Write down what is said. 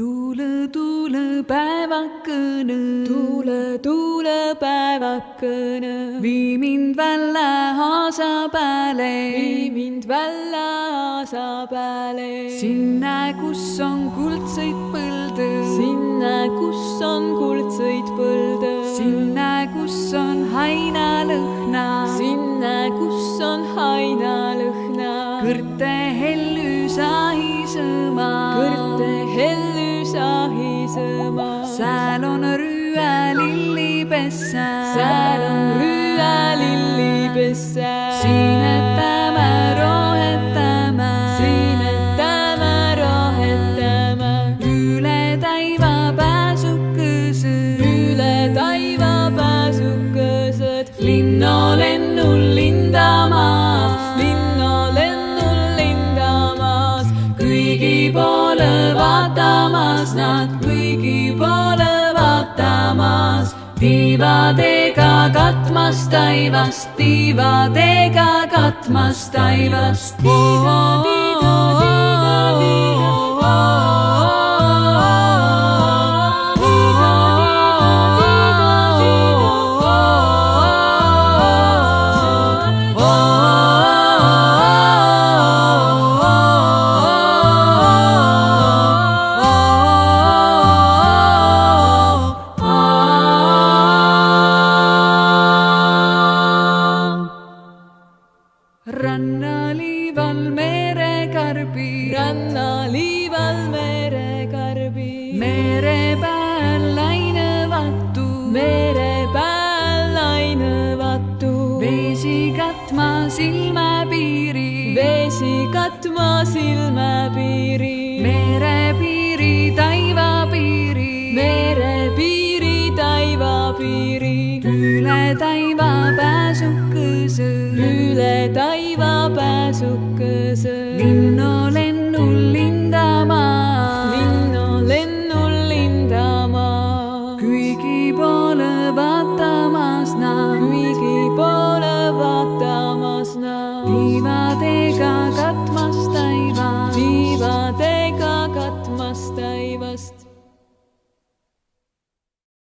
Tuule, tuule päevakene, tuule, tuule päevakene, vii mind välja aasa pääle, vii mind välja aasa pääle. Sinna, kus on kuldseid põlde, sinna, kus on kuldseid põlde, sinna, kus on hainalõhna, sinna, kus on hainalõhna. kõrte hellu sahisõma, kõrte hellu sahisõma. Sääl on rüüä lillipessa, sääl on rüüä lillipessa. Siinetame rohetama, siinetame rohetama. Üle taiva pääsukesed, üle taiva pääsukesed. Linnolennul lindamaas, linnolennul lindamaas. kõigi poole vaatamas nad, kõigi poole vaatamas. Tiivadega katmas taivast, tiivadega katmas taivast. Rannaliival merekarbi, rannaliival merekarbi. Mere pääl lainevatu, mere pääl lainevatu. Veesi katma silmapiiri, veesi katma silmapiiri. Merepiiri, taivapiiri, merepiiri, taivapiiri. Üle taiva pääsukesed, üle taiva pääsukesed. Linnolennul